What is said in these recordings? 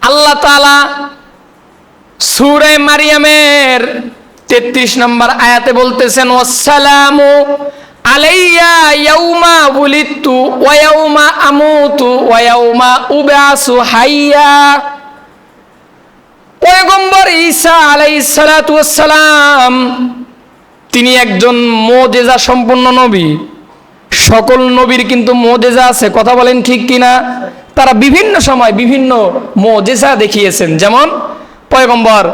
আল্লাহ তাআলা সূরা মারিয়ামের 33 নম্বর আয়াতে বলতেছেন, ওয়াসসালামু আলাইয়া ইয়াউমা উলিদতু ওয়া ইয়াউমা আমুতু ওয়া ইয়াউমা উবআসু হাইয়া। পয়গম্বর ঈসা আলাইহিস সালাতু ওয়াস সালাম তিনি একজন মুজিজা সম্পন্ন নবী। সকল নবীর কিন্তু মুজিজা আছে, কথা বলেন ঠিক কিনা? তারা বিভিন্ন সময় বিভিন্ন মুজিজা দেখিয়েছেন। যেমন পয়গম্বর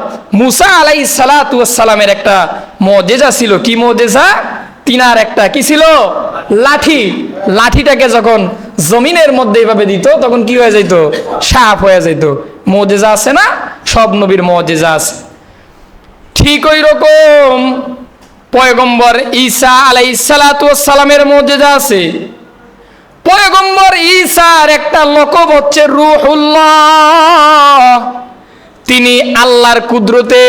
মুসা আলাইহিস সালাতু ওয়াস সালামের একটা মুজিজা ছিল। কি মুজিজা? তিনার একটা কি ছিল? লাঠি। লাঠিটাকে যখন জমিনের মধ্যে এভাবে দিত তখন কি হয়ে যেত? সাপ হয়ে যেত। মুজিজা আছে না? সব নবীর মুজিজা আছে। ঠিক ওই রকম পয়গম্বর ঈসা আলাইহিস সালাতু ওয়াস সালামের মুজিজা আছে। পয়গম্বর ঈসার একটা লকব হচ্ছে রূহুল্লাহ। তিনি আল্লাহর কুদরতে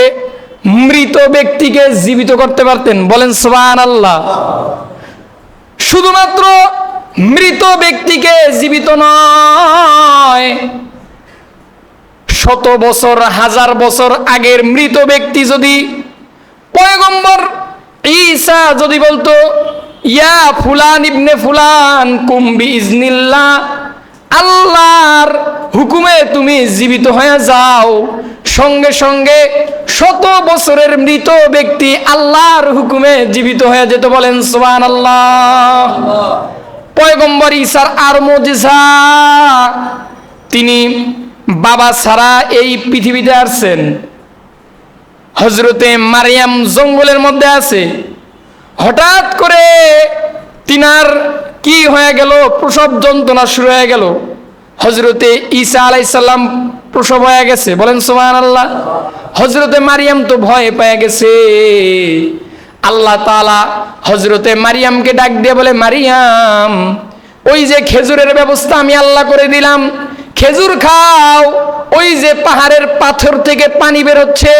মৃত ব্যক্তিকে জীবিত করতে পারতেন। বলেন সুবহানাল্লাহ। শুধুমাত্র মৃত ব্যক্তিকে জীবিত নয়, শত বছর হাজার বছর আগের মৃত ব্যক্তি যদি পয়গম্বর ঈসা যদি বলতো, ইয়া ফুলান ইবনে ফুলান কুম বিইজনিল্লাহ, আল্লাহর হুকুমে তুমি জীবিত হয়ে যাও, সঙ্গে সঙ্গে শত বছরের মৃত ব্যক্তি আল্লাহর হুকুমে জীবিত হয়ে যেত। বলেন সুবহানাল্লাহ। পয়গম্বর ঈসার আর মুজিজা, তিনি বাবা ছাড়া এই পৃথিবীতে আসছেন। হযরতে মারিয়াম জঙ্গলের মধ্যে আছে, হঠাৎ করে তিনার কি হয়ে গেল? প্রসব যন্ত্রণা শুরু হয়ে গেল। হযরতে ঈসা আলাইহিস সালাম প্রসব হয়ে গেছে। বলেন সুবহানাল্লাহ। হযরতে মারিয়াম তো ভয় পেয়ে গেছে। আল্লাহ তাআলা হযরতে মারিয়ামকে ডাক দিয়ে বলে, মারিয়াম, ওই যে খেজুরের ব্যবস্থা আমি আল্লাহ করে দিলাম, খেজুর খাও। ওই যে পাহাড়ের পাথর থেকে পানি বের হচ্ছে,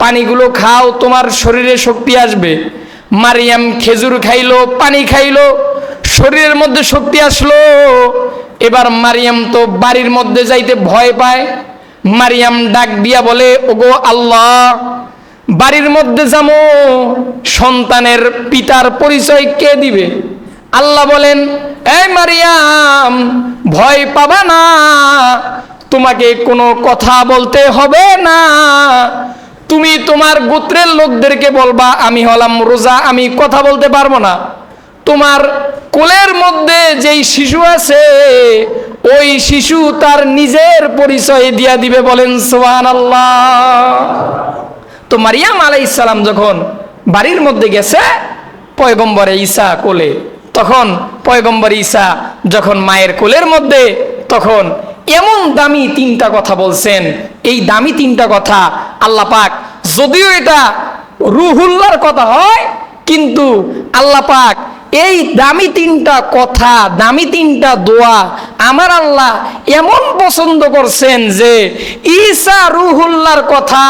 পানিগুলো খাও, তোমার শরীরে শক্তি আসবে। মারিয়াম খেজুর খাইলো, পানি খাইলো, শরীরের মধ্যে শক্তি আসলো। এবার মারিয়াম তো বাড়ির মধ্যে যাইতে ভয় পায়। মারিয়াম ডাক দিয়া বলে, ওগো আল্লাহ, বাড়ির মধ্যে যাবো, সন্তানের পিতার পরিচয় কে দিবে? আল্লাহ বলেন, এই মারিয়াম, ভয় পাবা না, তোমাকে কোনো কথা বলতে হবে না। তুমি তোমার গোত্রের লোকদেরকে বলবা আমি হলাম রোজা, আমি কথা বলতে পারবো না। তোমার কোলের মধ্যে যেই শিশু আছে, ওই শিশু তার নিজের পরিচয় দিয়া দিবে। বলেন সুবহানাল্লাহ। তো মারিয়াম আলাইহিস সালাম যখন বাড়ির মধ্যে গেছে পয়গম্বর ঈসা কোলে, তখন পয়গম্বর ঈসা যখন মায়ের কোলের মধ্যে, তখন এমন দামি তিনটা কথা বলছেন। এই দামি তিনটা কথা আল্লাহ পাক, যদিও এটা রূহুল্লাহর কথা হয়, কিন্তু আল্লাহ পাক এই দামি তিনটা কথা, দামি তিনটা দোয়া আমার আল্লাহ এমন পছন্দ করছেন যে ঈসা রূহুল্লাহর কথা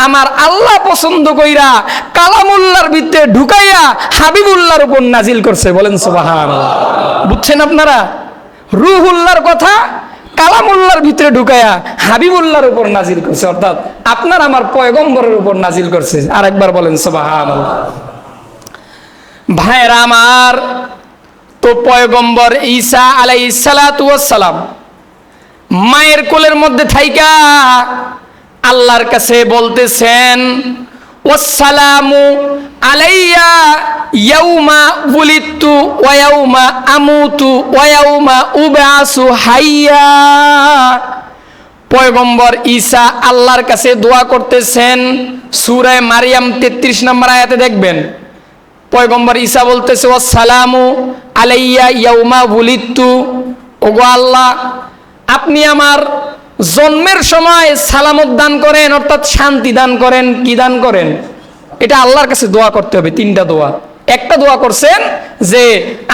আমার আল্লাহ পছন্দ কইরা কালামুল্লাহর ভিতরে ঢুকাইয়া হাবিবুল্লাহর উপর নাজিল করছে। বলেন সুবহানাল্লাহ। বুঝছেন আপনারা? রূহুল্লাহর কথা কালামুল্লাহর ভিতরে ঢুকায়া হাবিবুল্লাহর উপর নাজিল করছে, অর্থাৎ আপনার আমার পয়গম্বরের উপর নাজিল করছে। আরেকবার বলেন সুবহানাল্লাহ। ভাইরা আমার, তো পয়গম্বর ঈসা আলাইহিস সালাতু ওয়াস সালাম মায়ের কোলের মধ্যে থাইকা আল্লাহর কাছে বলতেছেন, ওয়াসসালামু আলাইয়া ইয়াউমা উলিদতু ওয়া ইয়াউমা আমুতু ওয়া ইয়াউমা উবআসু হাইয়া। পয়গম্বর ঈসা আল্লাহর কাছে দোয়া করতেছেন। সূরা মারিয়াম 33 নম্বর আয়াতে দেখবেন, পয়গম্বর ঈসা বলতেছে, ওয়াসসালামু আলাইয়া ইয়াউমা উলিদতু, ওগো আল্লাহ, আপনি আমার জন্মের সময় সালামত দান করেন, অর্থাৎ শান্তি দান করেন। কি দান করেন? এটা আল্লাহর কাছে দোয়া করতে হবে। তিনটা দোয়া। একটা দোয়া করছেন যে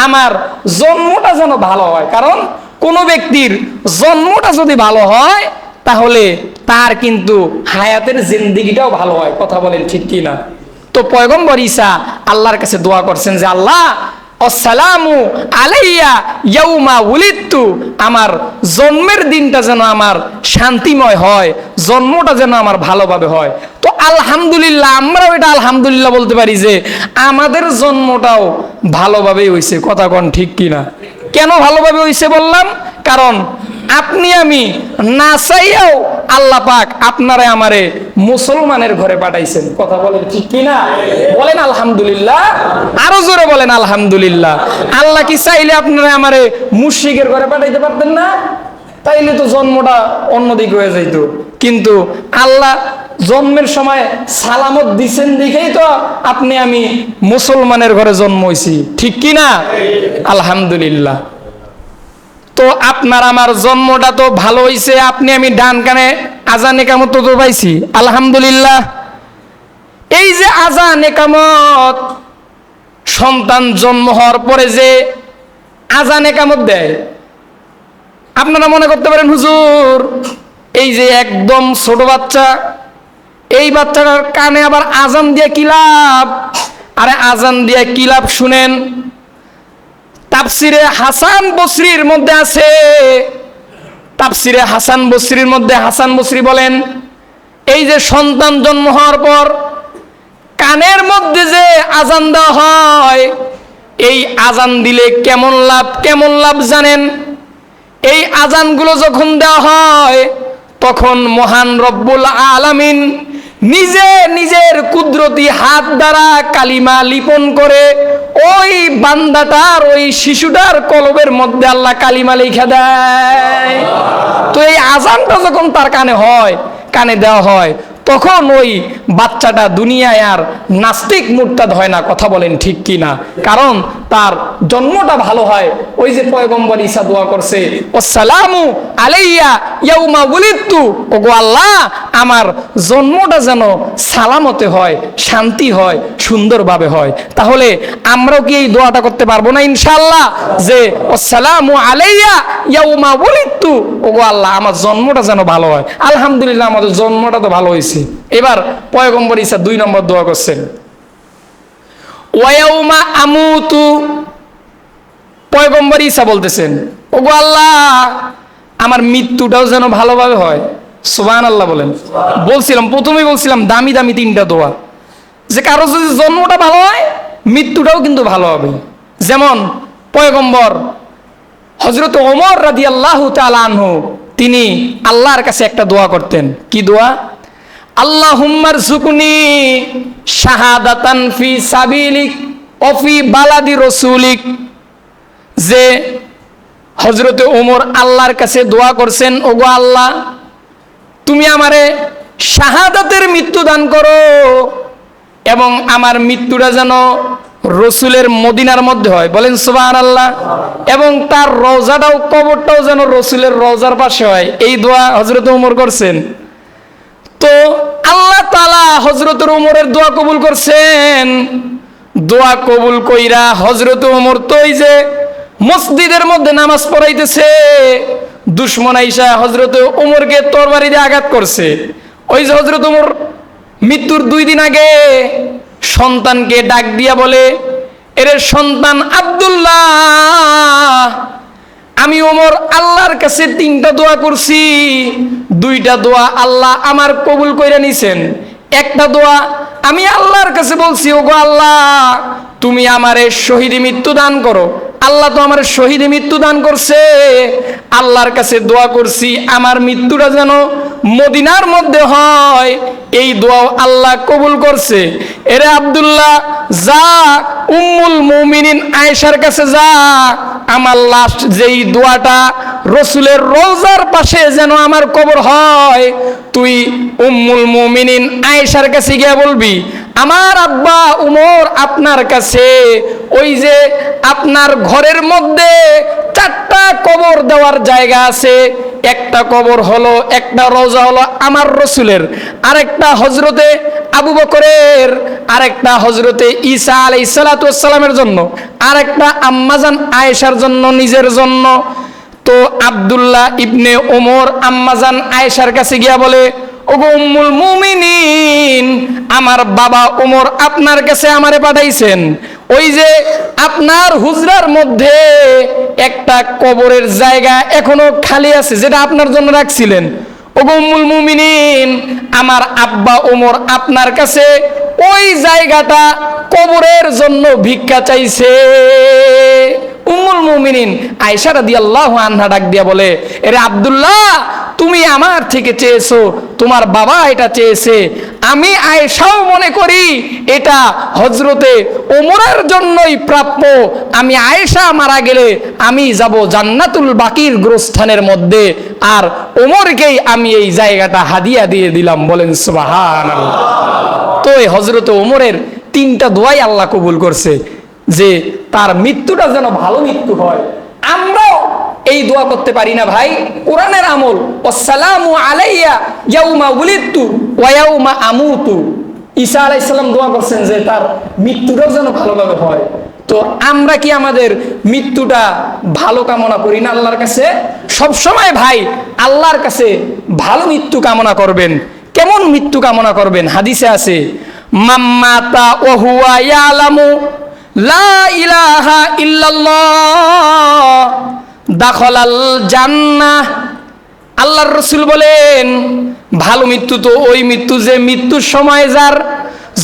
আমার জন্মটা যেন ভালো হয়, কারণ কোনো ব্যক্তির জন্মটা যদি ভালো হয় তাহলে তার কিন্তু হায়াতের জিন্দেগিটাও ভালো হয়। কথা বলেন ঠিক কি না? তো পয়গম্বর ঈসা আল্লাহর কাছে দোয়া করছেন যে আল্লাহ, আসসালামু আলাইয়া ইয়াউমা উলিদতু, আমার জন্মের দিনটা যেন আমার শান্তিময় হয়, জন্মটা যেন আমার ভালোভাবে হয়। তো আলহামদুলিল্লাহ, আমরাও এটা আলহামদুলিল্লাহ বলতে পারি যে আমাদের জন্মটাও ভালোভাবেই হয়েছে। কথা কোন ঠিক কিনা? কেন ভালোভাবে হয়েছে বললাম? কারণ আপনি আমি না চাইয়াও আল্লাহ পাক আপনারে আমারে মুসলমানের ঘরে পাঠাইছেন। কথা বলেন ঠিক কিনা? বলেন আলহামদুলিল্লাহ, আরো জোরে বলেন আলহামদুলিল্লাহ। আল্লাহ কি চাইলে আপনারা আমারে মুশরিকের ঘরে পাঠাইতে পারতেন না? তাইলে তো জন্মটা অন্যদিকে হয়ে যাইত। কিন্তু আল্লাহ জন্মের সময় সালামত দিছেন দেখেই তো আপনি আমি মুসলমানের ঘরে জন্ম হয়েছি। ঠিক কিনা? আলহামদুলিল্লাহ। তো আপনার আমার জন্মটা তো ভালো হয়েছে, আপনি আমি ডান কানে আজান একামত তো পাইছি, আলহামদুলিল্লাহ। এই যে আজান একামত, সন্তান জন্ম হওয়ার পরে যে আজান একামত দেয়, আপনারা মনে করতে পারেন হুজুর এই যে একদম ছোট বাচ্চা, এই বাচ্চাটার কানে আবার আজান দিয়ে কি লাভ? আরে আজান দিয়ে কি লাভ শুনেন। তাফসিরে হাসান বসরির মধ্যে আছে, তাফসিরে হাসান বসরির মধ্যে হাসান বসরি বলেন, এই যে সন্তান জন্ম হওয়ার পর কানের মধ্যে যে আজান দেওয়া হয়, এই আজান দিলে কেমন লাভ, কেমন লাভ জানেন? এই আজানগুলো যখন দেওয়া হয় তখন মহান রব্বুল আলামিন নিজে নিজের কুদরতি হাত দ্বারা কালিমা লিপন করে ওই বান্দাটার, ওই শিশুটার কলবের মধ্যে আল্লাহ কালিমা লিখে দেয়। তো এই আজানটা যখন তার কানে হয়, কানে দেওয়া হয়, তখন ওই বাচ্চাটা দুনিয়ায় আর নাস্তিক মুরতাদ হয় না। কথা বলেন ঠিক কি না? কারণ তার জন্মটা ভালো হয়। ওই যে পয়গম্বর ঈসা দোয়া করছে, আসসালামু আলাইয়া ইয়াউমা উলিদতু, ওগো আল্লাহ আমার জন্মটা যেন সালামতে হয়, শান্তি হয়, সুন্দরভাবে হয়। তাহলে আমরাও কি এই দোয়াটা করতে পারবো না ইনশাআল্লাহ? যে আসসালামু আলাইয়া ইয়াউমা উলিদতু, ওগো আল্লাহ আমার জন্মটা যেন ভালো হয়। আলহামদুলিল্লাহ, আমাদের জন্মটা তো ভালো হয়েছে। এবার পয়গম্বর ঈসা 2 নম্বর দোয়া করছেন, ওয়ায়াউমা আমুতু। পয়গম্বর ঈসা বলতেছেন, ওগো আল্লাহ আমার মৃত্যুটাও যেন ভালোভাবে হয়। সুবহানাল্লাহ বলেন। বলছিলাম, প্রথমেই বলছিলাম দামি দামি 3টা দোয়া, যে কারো যদি জন্মটা ভালো হয় মৃত্যুটাও কিন্তু ভালো হবে। যেমন পয়গম্বর হযরত ওমর রাদিয়াল্লাহু তাআলা আনহু, তিনি আল্লাহর কাছে একটা দোয়া করতেন। কি দোয়া? আল্লাহুম্মারযুকনি শাহাদাতান ফি সাবিলিক ওয়া ফি বালাদি রাসূলিক। যে হযরত ওমর আল্লাহর কাছে দোয়া করছেন, ওগো আল্লাহ তুমি আমারে শাহাদাতের মৃত্যু দান করো, এবং আমার মৃত্যুটা যেন রসুলের মদিনার মধ্যে হয়। বলেন সুবহানাল্লাহ। এবং তার রওজাটাও, কবরটাও যেন রসুলের রওজার পাশে হয়। এই দোয়া হযরত ওমর করছেন। তো আল্লাহ তাআলা হযরত ওমরের দোয়া কবুল করছেন। দোয়া কবুল কইরা হযরত ওমর তো এই যে মসজিদের মধ্যে নামাজ পড়াইতেছে, দুশমন আইসা হযরত ওমরকে তরবারি দিয়ে আঘাত করছে। ওই যে হযরত ওমর মৃত্যুর 2 দিন আগে সন্তানকে ডাক দিয়া বলে, এর সন্তান আব্দুল্লাহ, আমি ওমর আল্লাহর কাছে 3টা দোয়া করছি, 2টা দোয়া আল্লাহ আমার কবুল কইরা নিছেন। একটা দোয়া আমি আল্লাহর কাছে বলছি, ওগো আল্লাহ তুমি আমারে শহীদি মৃত্যু দান করো। আল্লাহ তো আমার শহীদি মৃত্যু দান করছে। আল্লাহর কাছে দোয়া করছি আমার মৃত্যুটা যেন মদিনার মধ্যে হয়, এই দোয়া আল্লাহ কবুল করছে। এরে আব্দুল্লাহ যা উম্মুল মুমিনিন আয়েশার কাছে যা, আমার লাস্ট যেই দোয়াটা রসুলের রওজার পাশে যেন আমার কবর হয়, তুই উম্মুল মুমিনিন আয়েশার কাছে গিয়ে বলবি, আমার আব্বা উমর আপনার কাছে ওই যে আপনার ঘরের মধ্যে 4টা কবর দেওয়ার জায়গা আছে। একটা কবর হলো, একটা রওজা হলো আমার রসুলের, আরেকটা হজরতে আবু বকরের, আরেকটা হজরতে ঈসা আলাইহিস সালাতু ওয়াস সালামের জন্য, আরেকটা আম্মাজান আয়েশার জন্য, নিজের জন্য। তো আব্দুল্লাহ ইবনে ওমর আম্মাজান আয়েশার কাছে গিয়া বলে, ওগো উম্মুল মুমিনিন আমার বাবা ওমর আপনার কাছে আমারে পাঠাইছেন, ওই যে আপনার হুজরার মধ্যে একটা কবরের জায়গা এখনো খালি আছে, যেটা আপনার জন্য রাখছিলেন। ওগো উম্মুল মুমিনিন, আমার আব্বা ওমর আপনার কাছে ওই জায়গাটা কবরের জন্য ভিক্ষা চাইছে। উম্মুল মুমিনিন আয়েশা রাদিয়াল্লাহু আনহা ডাক দিয়া বলে, এরে আব্দুল্লাহ, তুমি আমার থেকে চেয়েছো, তোমার বাবা এটা চেয়েছে, আমি আয়েশাও মনে করি এটা হযরতে ওমরের জন্যই প্রাপ্য। আমি আয়েশা মারা গেলে আমি যাব জান্নাতুল বাকির গোরস্থানের মধ্যে, আর ওমরকেই আমি এই জায়গাটা হাদিয়া দিয়ে দিলাম। বলেন সুবহানাল্লাহ। তো এই হযরতে ওমরের 3টা দোয়াই আল্লাহ কবুল করছে, যে তার মৃত্যুটা যেন ভালো মৃত্যু হয়। আমরাও এই দোয়া করতে পারি না ভাই? কোরআনের আমল, আসসালামু আলাইয়া ইয়াউমা উলিদতু ওয়া ইয়াউমা আমুতু। ঈসা আলাইহিস সালাম দোয়া করছেন যে তার মৃত্যুটাও যেন ভালোভাবে হয়। তো আমরা কি আমাদের মৃত্যুটা ভালো কামনা করি না আল্লাহর কাছে? সব সময় ভাই আল্লাহর কাছে ভালো মৃত্যু কামনা করবেন। কেমন মৃত্যু কামনা করবেন? হাদিসে আছে, মাম্মাতা ওয়া হুয়া ইয়ালামু লা ইলাহা ইল্লাল্লাহ দাখালাল জান্নাহ। আল্লাহর রাসূল বলেন, ভালো মৃত্যু তো ওই মৃত্যু যে মৃত্যুর সময় যার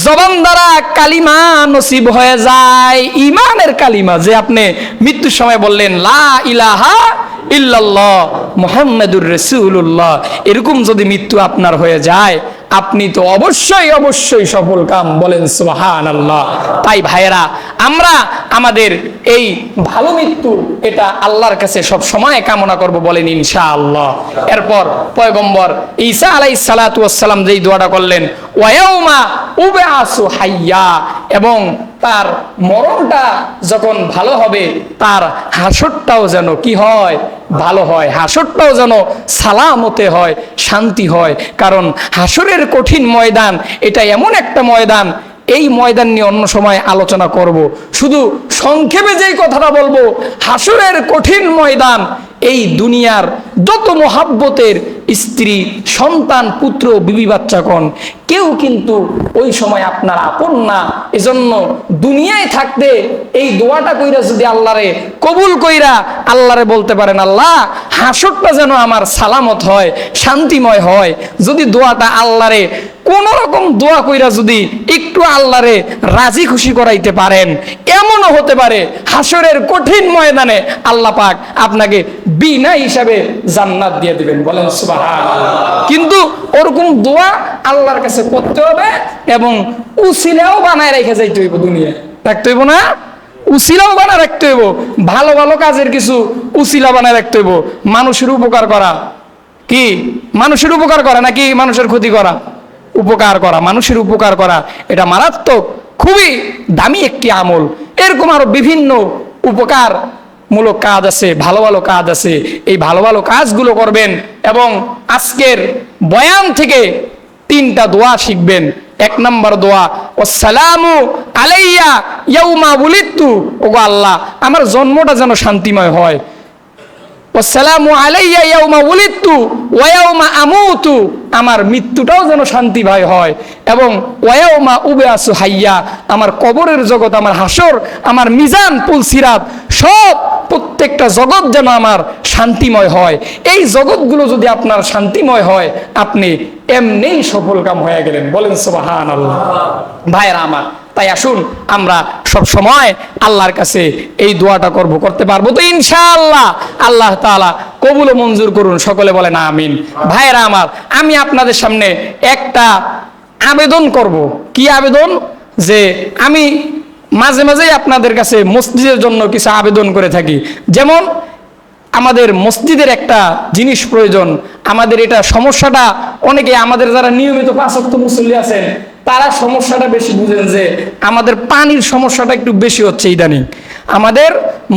জবান দ্বারা কালিমা নসিব হয়ে যায়, ঈমানের কালিমা, যে আপনি মৃত্যুর সময় বললেন লা ইলাহা ইল্লাল্লাহ মুহাম্মাদুর রাসূলুল্লাহ, এরকম যদি মৃত্যু আপনার হয়ে যায়, আপনি তো অবশ্যই অবশ্যই সফল কাম। বলেন সুবহানাল্লাহ। তাই ভাইয়েরা, আমরা আমাদের এই ভালো মৃত্যু এটা আল্লাহর কাছে সব সময় কামনা করব, বলেন ইনশাআল্লাহ। এরপর পয়গম্বর ঈসা আলাইহিস সালাতু ওয়াস সালাম যেই দোয়াটা করলেন, ওয়া ইয়াউমা উবআসু হাইয়া, এবং তার মরণটা যখন ভালো হবে, তার হাসরটাও যেন কি হয়? ভালো হয়। হাসরটাও যেন সালামতে হয়, শান্তি হয়। কারণ হাসরের কঠিন ময়দান এটা এমন একটা ময়দান, এই ময়দান নিয়ে অন্য সময় আলোচনা করব। শুধু সংক্ষেপে যেই কথাটা বলবো, হাসরের কঠিন ময়দান, এই দুনিয়ার যত মহাব্বতের স্ত্রী, সন্তান, পুত্র, বিবি, বাচ্চাগণ কেউ কিন্তু ওই সময় আপনার আপন না। এজন্য দুনিয়ায় থাকতে এই দোয়াটা কইরা যদি আল্লাহরে কবুল কইরা আল্লাহরে বলতে পারেন, আল্লাহ হাসরটা যেন আমার সালামত হয়, শান্তিময় হয়। যদি দোয়াটা আল্লাহরে কোন রকম দোয়া কইরা যদি একটু আল্লাহরে রাজি খুশি করাইতে পারেন, এমনও হতে পারে হাসরের কঠিন ময়দানে আল্লাহ পাক আপনাকে বিনা হিসাবে জান্নাত দিয়ে দিবেন। বলেন সুবহানাল্লাহ। কিন্তু ওরকম দোয়া আল্লাহর কাছে করতে হবে, এবং উসিলাও বানায় রেখে যাইতে হইব, দুনিয়ায় রাখতে হইব না, উসিলাও বানায় রাখতে হইব। ভালো ভালো কাজের কিছু উসিলা বানায় রাখতে হইব। মানুষের উপকার করা কি? মানুষের উপকার করা নাকি মানুষের ক্ষতি করা? উপকার করা, মানুষের উপকার করা, এটা মারাত্মক, খুবই দামি একটি আমল। এরকম আরো বিভিন্ন উপকার মূলক কাজ আছে, ভালো ভালো কাজ আছে। এই ভালো ভালো কাজগুলো করবেন, এবং আজকের বয়ান থেকে 3টা দোয়া শিখবেন। 1 নম্বর দোয়া, আসসালামু আলাইয়া ইয়াউমা উলিদতু, ওগো আল্লাহ আমার জন্মটা যেন শান্তিময় হয়। আসসালামু আলাইয়া ইয়াউমা উলিদতু ওয়া ইয়াউমা আমুতু, আমার মৃত্যুটাও যেন শান্তিময় হয়। এবং ওয়া ইয়াউমা উবআসু হাইয়া, আমার কবরের জগৎ, আমার হাসর, আমার মিজান, পুলসিরাত, সব প্রত্যেকটা জগৎ যেন আমার শান্তিময় হয়। এই জগৎগুলো যদি আপনার শান্তিময় হয়, আপনি এমনিই সফল কাম হয়ে গেলেন। বলেন সুবহানাল্লাহ। ভাইরা আমার, তাই আসুন আমরা সব সময় আল্লাহর কাছে এই দোয়াটা করতে পারবো তো ইনশাআল্লাহ। আল্লাহ তাআলা কবুল ও মঞ্জুর করুন, সকলে বলেন আমিন। ভাইরা আমার, আমি আপনাদের সামনে একটা আবেদন করব। কি আবেদন? যে আমি মাঝে মাঝেই আপনাদের কাছে মসজিদের জন্য কিছু আবেদন করে থাকি। যেমন আমাদের মসজিদের একটা জিনিস প্রয়োজন। আমাদের এটা সমস্যাটা, অনেকে আমাদের যারা নিয়মিত 5 ওয়াক্ত মুসল্লি আছেন তারা সমস্যাটা বেশি বুঝেন, যে আমাদের পানির সমস্যাটা একটু বেশি হচ্ছে ইদানিং। আমাদের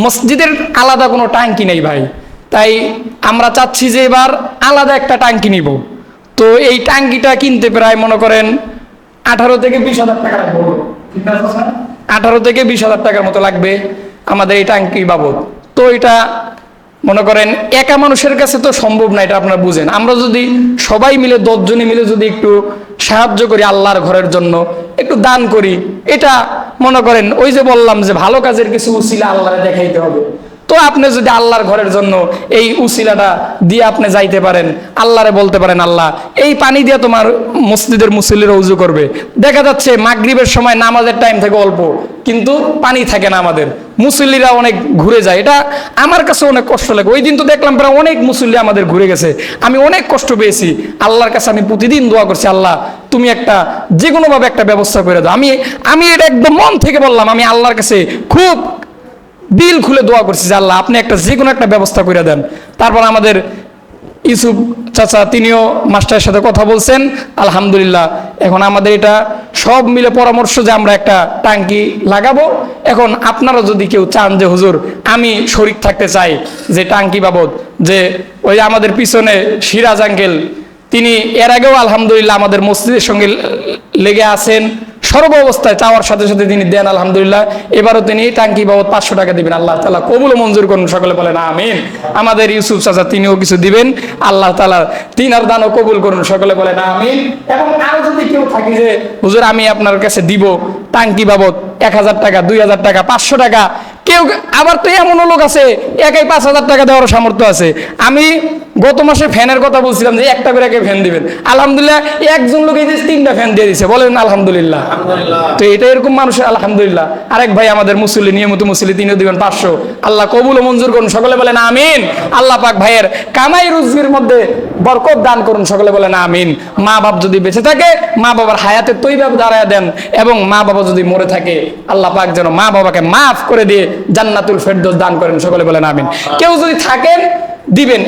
মসজিদের আলাদা কোনো ট্যাঙ্কি নেই ভাই, তাই আমরা চাচ্ছি যে এবার আলাদা একটা ট্যাঙ্কি নিব। তো এই ট্যাঙ্কিটা কিনতে প্রায় মনে করেন 18 থেকে 20,000 টাকা লাগবে। 18 থেকে 20,000 টাকার মতো লাগবে আমাদের এই ট্যাঙ্কি বাবদ। তো এটা মনে করেন একা মানুষের কাছে তো সম্ভব না, এটা আপনারা বুঝেন। আমরা যদি সবাই মিলে 10 জনে মিলে যদি একটু সাহায্য করি, আল্লাহর ঘরের জন্য একটু দান করি, এটা মনে করেন ওই যে বললাম যে ভালো কাজের কিছু উসিলা আল্লাহরে দেখাইতে হবে। তো আপনি যদি আল্লাহর ঘরের জন্য এই উসিলাটা দিয়ে আপনি যাইতে পারেন, আল্লাহরে বলতে পারেন আল্লাহ এই পানি দিয়ে তোমার মসজিদের মুসল্লিরা উজু করবে। দেখা যাচ্ছে মাগরিবের সময় নামাজের টাইম থেকে অল্প, কিন্তু পানি থাকে না, আমাদের মুসল্লিরা অনেক ঘুরে যায়। এটা আমার কাছে অনেক কষ্ট লাগে। ওই দিন তো দেখলাম প্রায় অনেক মুসল্লি আমাদের ঘুরে গেছে, আমি অনেক কষ্ট পেয়েছি। আল্লাহর কাছে আমি প্রতিদিন দোয়া করছি, আল্লাহ তুমি একটা যে কোনোভাবে একটা ব্যবস্থা করে দাও। আমি এটা একদম মন থেকে বললাম, আমি আল্লাহর কাছে খুব দিল খুলে দোয়া করছি যে আল্লাহ আপনি একটা যে কোনো একটা ব্যবস্থা করে দেন। তারপর আমাদের ইউসুফ চাচা তিনিও মাস্টারের সাথে কথা বলছেন, আলহামদুলিল্লাহ। এখন আমাদের এটা সব মিলে পরামর্শ যে আমরা একটা টাঙ্কি লাগাবো। এখন আপনারা যদি কেউ চান যে হুজুর আমি শরীক থাকতে চাই যে টাঙ্কি বাবদ, যে ওই আমাদের পিছনে সিরাজ আঙ্কেল তিনি এর আগেও আলহামদুলিল্লাহ আমাদের মসজিদের সঙ্গে লেগে আছেন, সর্ব অবস্থায় চাওয়ার সাথে সাথে তিনি দেন আলহামদুলিল্লাহ। এবারও তিনি টাঙ্কি বাবদ 500 টাকা দিবেন। আল্লাহ তাআলা কবুল ও মঞ্জুর করুন, সকলে বলেন আমিন। আমাদের ইউসুফ চাচা তিনিও কিছু দিবেন, আল্লাহ তাআলা তিনার দানও কবুল করুন, সকলে বলেন আমিন। এবং আরো যদি কেউ থাকে যে হুজুর আমি আপনার কাছে দিব টাঙ্কি বাবদ 1000 টাকা, 2000 টাকা, 500 টাকা, কেউ আবার তো এমনও লোক আছে একাই 5000 টাকা দেওয়ার সামর্থ্য আছে। আমি গত মাসে ফ্যানের কথা বলছিলাম যে একটা করে একে ফ্যান দিবেন, আলহামদুলিল্লাহ একজন লোক এই যে 3টা ফ্যান দিয়ে দিছে, বলেন আলহামদুলিল্লাহ। তো এটা এরকম মানুষের আলহামদুলিল্লাহ। আরেক ভাই আমাদের মুসল্লি, নিয়মিত মুসল্লি, তিনিও দিবেন 500। আল্লাহ কবুল ও মঞ্জুর করুন, সকলে বলেন আমিন। আল্লাহ পাক ভাইয়ের কামাই রুজির মধ্যে বরকত দান করুন, সকলে বলেন আমিন। মা বাপ যদি বেঁচে থাকে মা বাবার হায়াতে তৈবা দাঁড়ায় দেন, এবং মা বাবা যদি মরে থাকে আল্লাহ পাক যেন মা বাবাকে মাফ করে দিয়ে জান্নাতুল ফেরদৌস দান করেন, সকলে বলেন আমিন। কেউ যদি থাকেন দিবেন